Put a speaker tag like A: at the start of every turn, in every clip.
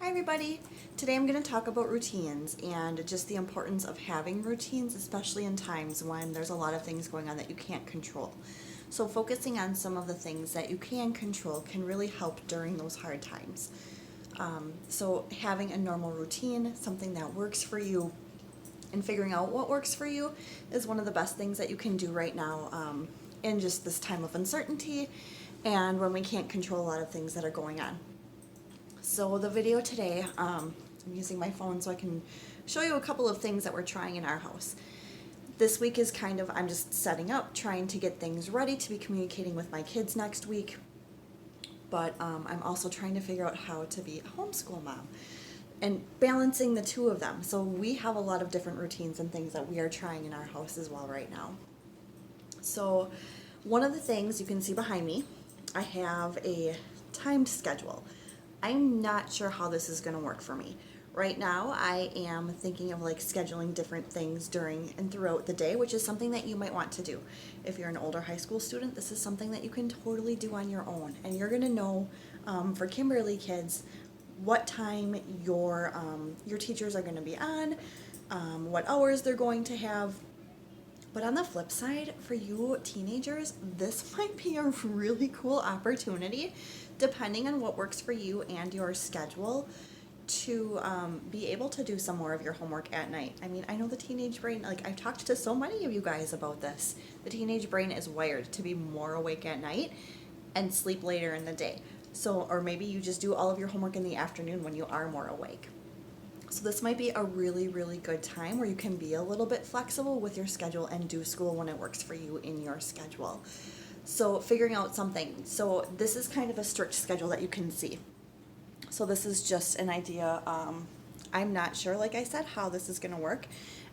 A: Hi everybody! Today I'm going to talk about routines and just the importance of having routines, especially in times when there's a lot of things going on that you can't control. So focusing on some of the things that you can control can really help during those hard times. So having a normal routine, something that works for you, and figuring out what works for you is one of the best things that you can do right now in just this time of uncertainty and when we can't control a lot of things that are going on. So the video today, I'm using my phone so I can show you a couple of things that we're trying in our house. This week is I'm just setting up, trying to get things ready to be communicating with my kids next week. But I'm also trying to figure out how to be a homeschool mom and balancing the two of them. So we have a lot of different routines and things that we are trying in our house as well right now. So one of the things you can see behind me, I have a timed schedule. I'm not sure how this is going to work for me. Right now, I am thinking of scheduling different things during and throughout the day, which is something that you might want to do. If you're an older high school student, this is something that you can totally do on your own. And you're going to know, for Kimberly kids, what time your teachers are going to be on, what hours they're going to have. But on the flip side, for you teenagers, this might be a really cool opportunity, depending on what works for you and your schedule, to be able to do some more of your homework at night. I mean, I know the teenage brain, I've talked to so many of you guys about this. The teenage brain is wired to be more awake at night and sleep later in the day. So, or maybe you just do all of your homework in the afternoon when you are more awake. So this might be a really, really good time where you can be a little bit flexible with your schedule and do school when it works for you in your schedule. So figuring out something. So this is kind of a strict schedule that you can see. So this is just an idea. I'm not sure, like I said, how this is going to work.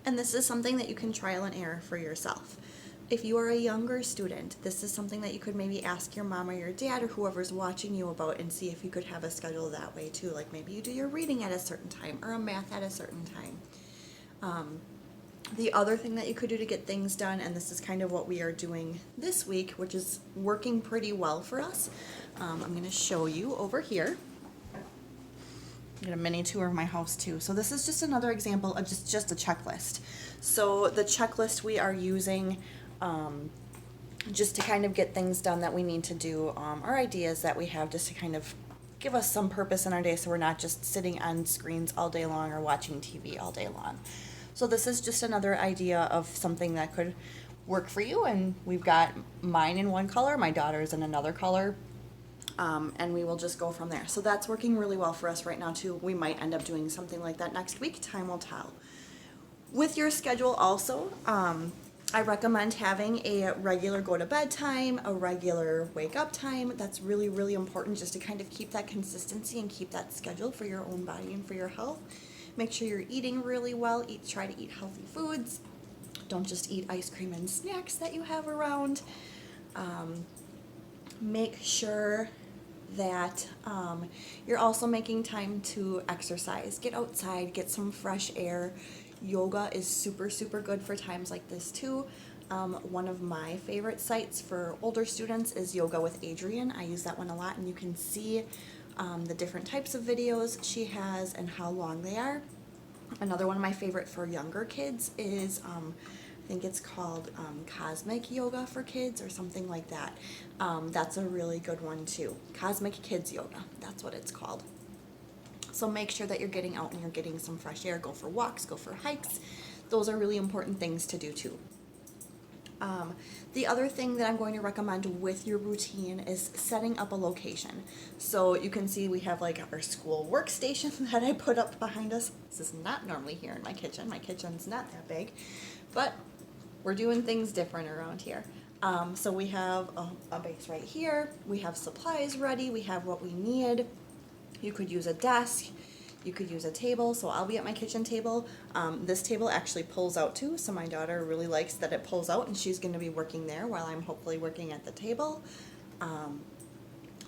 A: And this is something that you can trial and error for yourself. If you are a younger student, this is something that you could maybe ask your mom or your dad or whoever's watching you about and see if you could have a schedule that way too. Like maybe you do your reading at a certain time or a math at a certain time. The other thing that you could do to get things done, and this is kind of what we are doing this week, which is working pretty well for us. I'm going to show you over here. Get a mini tour of my house too. So this is just another example of just a checklist. So the checklist we are using just to kind of get things done that we need to do, our ideas that we have just to kind of give us some purpose in our day so we're not just sitting on screens all day long or watching TV all day long. So this is just another idea of something that could work for you, and we've got mine in one color, my daughter's in another color, and we will just go from there. So that's working really well for us right now too. We might end up doing something like that next week, time will tell. With your schedule also, I recommend having a regular go to bed time, a regular wake up time. That's really, really important just to kind of keep that consistency and keep that schedule for your own body and for your health. Make sure you're eating really well. Try to eat healthy foods. Don't just eat ice cream and snacks that you have around. Make sure that you're also making time to exercise. Get outside, get some fresh air. Yoga is super, super good for times like this too. One of my favorite sites for older students is Yoga with Adriene. I use that one a lot, and you can see the different types of videos she has and how long they are. Another one of my favorite for younger kids is I think it's called Cosmic Yoga for Kids or something like that. That's a really good one too. Cosmic Kids Yoga, that's what it's called. So make sure that you're getting out and you're getting some fresh air. Go for walks, go for hikes. Those are really important things to do too. The other thing that I'm going to recommend with your routine is setting up a location. So you can see we have our school workstation that I put up behind us. This is not normally here in my kitchen. My kitchen's not that big, but we're doing things different around here. So we have a base right here. We have supplies ready. We have what we need. You could use a desk. You could use a table, so I'll be at my kitchen table. This table actually pulls out too, so my daughter really likes that it pulls out, and she's going to be working there while I'm hopefully working at the table.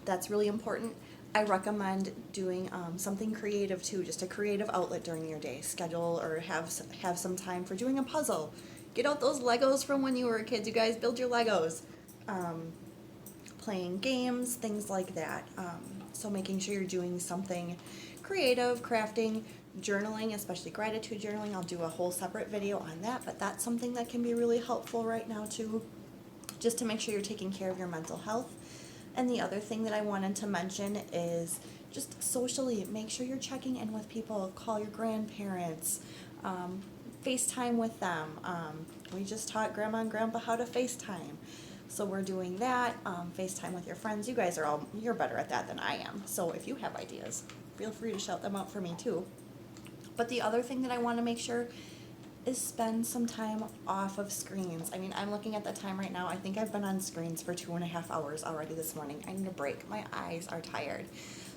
A: That's really important. I recommend doing something creative too, just a creative outlet during your day. Schedule or have some time for doing a puzzle. Get out those Legos from when you were a kid. You guys build your Legos. playing games, things like that. So making sure you're doing something creative, crafting, journaling, especially gratitude journaling. I'll do a whole separate video on that, but that's something that can be really helpful right now too, just to make sure you're taking care of your mental health. And the other thing that I wanted to mention is just socially, make sure you're checking in with people, call your grandparents, FaceTime with them. We just taught Grandma and Grandpa how to FaceTime. So we're doing that, FaceTime with your friends. You guys you're better at that than I am. So if you have ideas, feel free to shout them out for me too. But the other thing that I want to make sure is spend some time off of screens. I mean, I'm looking at the time right now. I think I've been on screens for 2.5 hours already this morning. I need a break. My eyes are tired.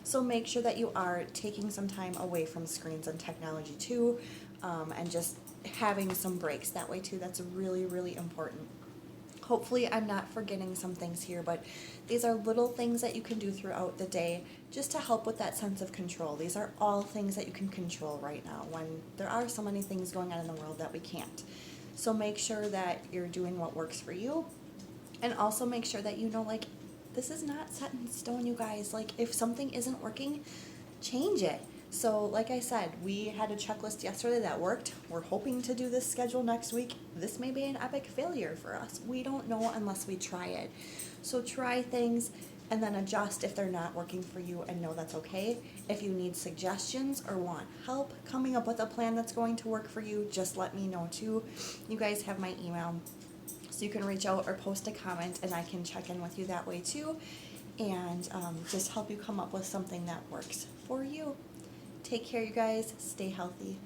A: So make sure that you are taking some time away from screens and technology too, and just having some breaks that way too. That's really, really important. Hopefully I'm not forgetting some things here, but these are little things that you can do throughout the day just to help with that sense of control. These are all things that you can control right now when there are so many things going on in the world that we can't. So make sure that you're doing what works for you, and also make sure that you know, like, this is not set in stone, you guys. Like, if something isn't working, change it. So like I said, we had a checklist yesterday that worked. We're hoping to do this schedule next week. This may be an epic failure for us. We don't know unless we try it. So try things and then adjust if they're not working for you, and know that's okay. If you need suggestions or want help coming up with a plan that's going to work for you, just let me know too. You guys have my email, so you can reach out or post a comment and I can check in with you that way too, and just help you come up with something that works for you. Take care, you guys. Stay healthy.